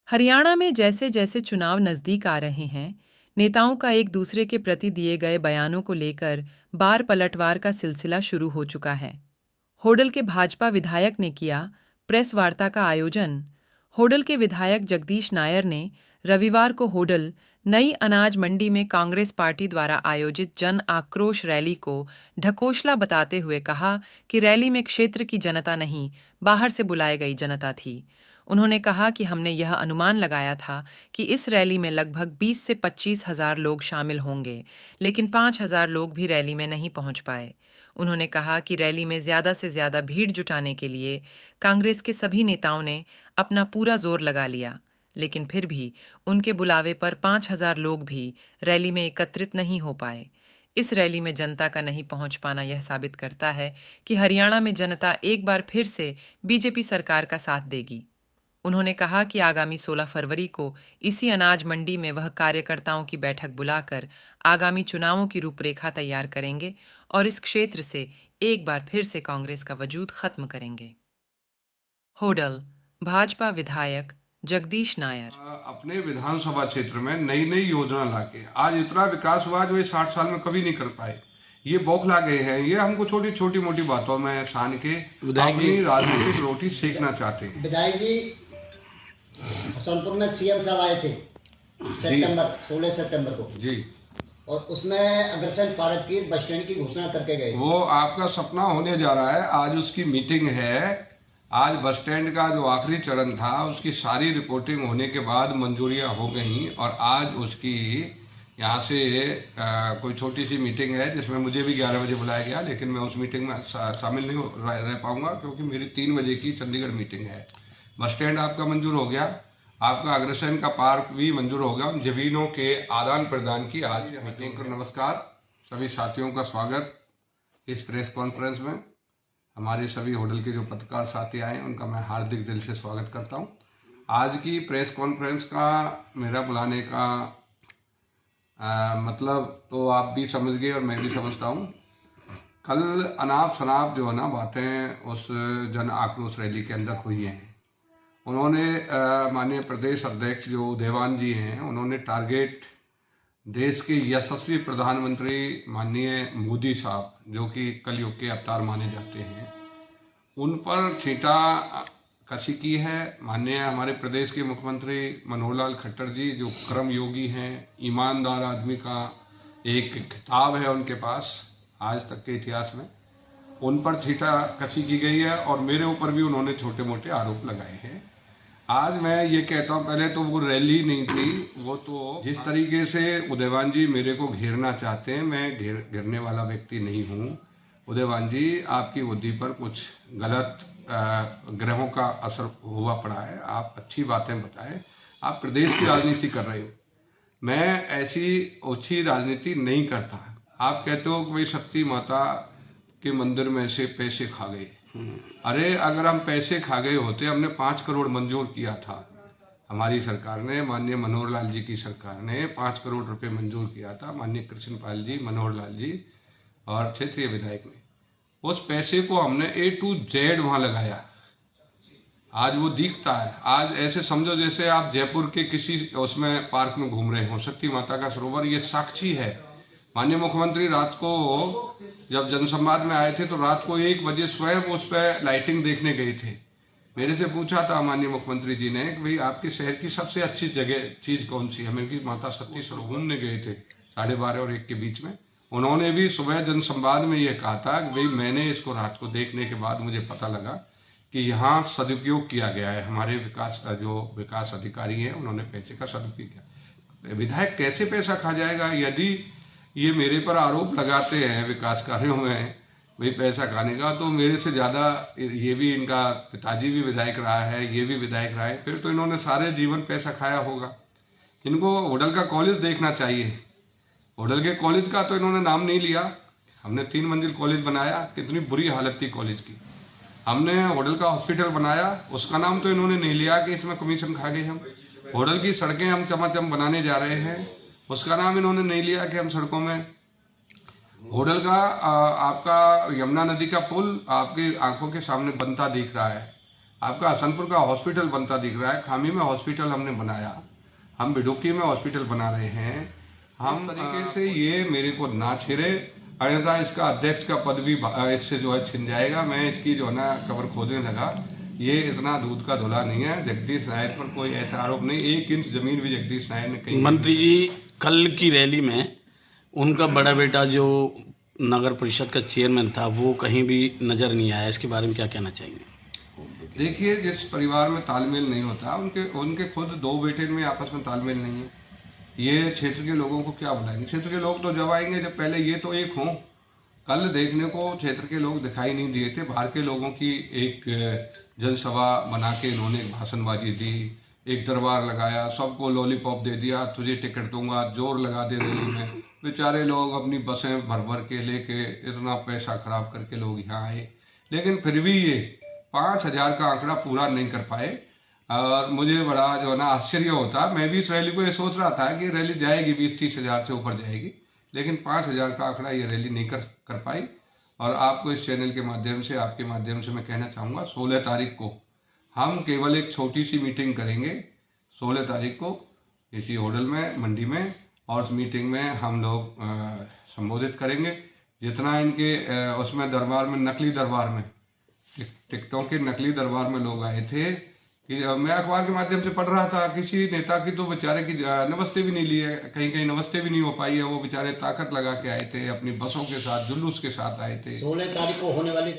हरियाणा में जैसे जैसे चुनाव नजदीक आ रहे हैं, नेताओं का एक दूसरे के प्रति दिए गए बयानों को लेकर बार पलटवार का सिलसिला शुरू हो चुका है। होडल के भाजपा विधायक ने किया प्रेस वार्ता का आयोजन। होडल के विधायक जगदीश नायर ने रविवार को होडल नई अनाज मंडी में कांग्रेस पार्टी द्वारा आयोजित जन आक्रोश रैली को ढकोसला बताते हुए कहा कि रैली में क्षेत्र की जनता नहीं, बाहर से बुलाई गई जनता थी। उन्होंने कहा कि हमने यह अनुमान लगाया था कि इस रैली में लगभग 20 से 25 हजार लोग शामिल होंगे, लेकिन 5,000 लोग भी रैली में नहीं पहुंच पाए। उन्होंने कहा कि रैली में ज्यादा से ज्यादा भीड़ जुटाने के लिए कांग्रेस के सभी नेताओं ने अपना पूरा जोर लगा लिया, लेकिन फिर भी उनके बुलावे पर 5,000 लोग भी रैली में एकत्रित नहीं हो पाए। इस रैली में जनता का नहीं पहुंच पाना यह साबित करता है कि हरियाणा में जनता एक बार फिर से बीजेपी सरकार का साथ देगी। उन्होंने कहा कि आगामी 16 फरवरी को इसी अनाज मंडी में वह कार्यकर्ताओं की बैठक बुलाकर आगामी चुनावों की रूपरेखा तैयार करेंगे और इस क्षेत्र से एक बार फिर से कांग्रेस का वजूद खत्म करेंगे। होडल भाजपा विधायक जगदीश नायर अपने विधानसभा क्षेत्र में नई नई योजना लाके आज इतना विकास हुआ जो ये 60 साल में कभी नहीं कर पाए। ये बौखला गए हैं। ये हमको छोटी छोटी मोटी बातों में सान के अपनी राजनीतिक रोटी सेकना चाहते हैं। विधायक जी सोनपुर में सीएम साहब आए थे सितंबर 16 सितंबर को जी, और उसमें अग्रसेन पार्क की बस स्टैंड की घोषणा करके गए। वो आपका सपना होने जा रहा है। आज उसकी मीटिंग है। आज बस स्टैंड का जो आखिरी चरण था उसकी सारी रिपोर्टिंग होने के बाद मंजूरियां हो गई और आज उसकी यहाँ से कोई छोटी सी मीटिंग है जिसमें मुझे भी 11 बजे बुलाया गया, लेकिन मैं उस मीटिंग में शामिल नहीं रह पाऊंगा क्योंकि मेरी 3 बजे की चंडीगढ़ मीटिंग है। बस स्टैंड आपका मंजूर हो गया, आपका अग्रसेन का पार्क भी मंजूर हो गया। उन जमीनों के आदान प्रदान की आज मीटिंग कर। नमस्कार, सभी साथियों का स्वागत इस प्रेस कॉन्फ्रेंस में। हमारे सभी होडल के जो पत्रकार साथी आए उनका मैं हार्दिक दिल से स्वागत करता हूं। आज की प्रेस कॉन्फ्रेंस का मेरा बुलाने का मतलब तो आप भी समझ गए और मैं भी समझता हूं। कल अनाप शनाप जो है ना बातें उस जन आक्रोश रैली के अंदर हुई हैं। उन्होंने माननीय प्रदेश अध्यक्ष जो उदयवान जी हैं, उन्होंने टारगेट देश के यशस्वी प्रधानमंत्री माननीय मोदी साहब जो कि कलयुग के अवतार माने जाते हैं, उन पर छींटा कसी की है। माननीय हमारे प्रदेश के मुख्यमंत्री मनोहर लाल खट्टर जी जो कर्म योगी हैं, ईमानदार आदमी का एक खिताब है उनके पास आज तक के इतिहास में, उन पर छींटा कसी की गई है और मेरे ऊपर भी उन्होंने छोटे मोटे आरोप लगाए हैं। आज मैं ये कहता हूँ, पहले तो वो रैली नहीं थी, वो तो जिस तरीके से उदयवान जी मेरे को घेरना चाहते हैं, मैं घेरने वाला व्यक्ति नहीं हूँ। उदयवान जी, आपकी बुद्धि पर कुछ गलत ग्रहों का असर हुआ पड़ा है। आप अच्छी बातें बताएं। आप प्रदेश की राजनीति कर रहे हो, मैं ऐसी ओछी राजनीति नहीं करता। आप कहते हो कि भाई शक्ति माता के मंदिर में से पैसे खा गए। अरे अगर हम पैसे खा गए होते, हमने 5 करोड़ मंजूर किया था। हमारी सरकार ने, माननीय मनोहर लाल जी की सरकार ने 5 करोड़ रुपए मंजूर किया था। माननीय कृष्णपाल जी, मनोहर लाल जी और क्षेत्रीय विधायक ने उस पैसे को हमने A to Z वहां लगाया। आज वो दिखता है। आज ऐसे समझो जैसे आप जयपुर के किसी उसमें पार्क में घूम रहे हो, शक्ति माता का सरोवर, ये साक्षी है। माननीय मुख्यमंत्री रात को जब जनसंवाद में आए थे तो रात को 1 बजे स्वयं उस पर लाइटिंग देखने गए थे। मेरे से पूछा था माननीय मुख्यमंत्री जी ने कि भाई आपके शहर की सबसे अच्छी जगह चीज कौन सी है। मैंने कहा माता सती सरोवर घूमने गए थे 12:30 और 1 के बीच में। उन्होंने भी सुबह जनसंवाद में ये कहा था कि भाई मैंने इसको रात को देखने के बाद मुझे पता लगा कि यहाँ सदुपयोग किया गया है। हमारे विकास का जो विकास अधिकारी हैं उन्होंने पैसे का सदुपयोग किया। विधायक कैसे पैसा खा जाएगा? यदि ये मेरे पर आरोप लगाते हैं विकास कार्यों में भाई पैसा खाने का, तो मेरे से ज़्यादा ये भी, इनका पिताजी भी विधायक रहा है, ये भी विधायक रहा है, फिर तो इन्होंने सारे जीवन पैसा खाया होगा। इनको होडल का कॉलेज देखना चाहिए। होडल के कॉलेज का तो इन्होंने नाम नहीं लिया। हमने 3 मंजिल कॉलेज बनाया, कितनी बुरी हालत थी कॉलेज की। हमने होडल का हॉस्पिटल बनाया, उसका नाम तो इन्होंने नहीं लिया कि इसमें कमीशन खा गए हम। होडल की सड़कें हम चमाचम बनाने जा रहे हैं, उसका नाम इन्होंने नहीं लिया कि हम सड़कों में। होडल का आपका यमुना नदी का पुल आपकी आंखों के सामने बनता दिख रहा है। आपका हसनपुर का हॉस्पिटल बनता दिख रहा है, खामी में हॉस्पिटल हमने बनाया, हम बिडुकी में हॉस्पिटल बना रहे हैं। हम तरीके से ये मेरे को ना छेड़े, अन्यथा इसका अध्यक्ष का पद भी इससे जो है छिन जाएगा। मैं इसकी जो है ना कबर खोदने लगा। ये इतना दूध का धुला नहीं है। जगदीश नायर पर कोई ऐसा आरोप नहीं, 1 इंच जमीन भी जगदीश नायर ने कहीं। मंत्री जी, कल की रैली में उनका बड़ा बेटा जो नगर परिषद का चेयरमैन था वो कहीं भी नजर नहीं आया, इसके बारे में क्या कहना चाहेंगे? देखिए, जिस परिवार में तालमेल नहीं होता, उनके खुद 2 बेटे में आपस में तालमेल नहीं है। ये क्षेत्र के लोगों को क्या बुलाएंगे? क्षेत्र के लोग तो जब आएंगे जब पहले ये तो एक हों। कल देखने को क्षेत्र के लोग दिखाई नहीं दिए थे। बाहर के लोगों की एक जनसभा बना के इन्होंने एक भाषणबाजी दी, एक दरबार लगाया, सबको लॉलीपॉप दे दिया, तुझे टिकट दूंगा, जोर लगा दे रैली में। बेचारे लोग अपनी बसें भर भर के लेके इतना पैसा खराब करके लोग यहाँ आए, लेकिन फिर भी ये 5,000 का आंकड़ा पूरा नहीं कर पाए। और मुझे बड़ा जो है ना आश्चर्य होता। मैं भी इस रैली को ये सोच रहा था कि रैली जाएगी 20-30 हज़ार से ऊपर जाएगी, लेकिन 5,000 का आंकड़ा ये रैली नहीं कर पाई। और आपको इस चैनल के माध्यम से, आपके माध्यम से मैं कहना चाहूँगा, 16 तारीख को हम केवल एक छोटी सी मीटिंग करेंगे। 16 तारीख को इसी होटल में, मंडी में, और उस मीटिंग में हम लोग संबोधित करेंगे। जितना इनके उसमें दरबार में, नकली दरबार में, टिकटों के नकली दरबार में लोग आए थे कि मैं अखबार के माध्यम से पढ़ रहा था, किसी नेता की तो बेचारे की नमस्ते भी नहीं ली है, कहीं कहीं नमस्ते भी नहीं हो पाई है। वो बेचारे ताकत लगा के आए थे, अपनी बसों के साथ, जुलूस के साथ आए थे। 16 तारीख को होने वाली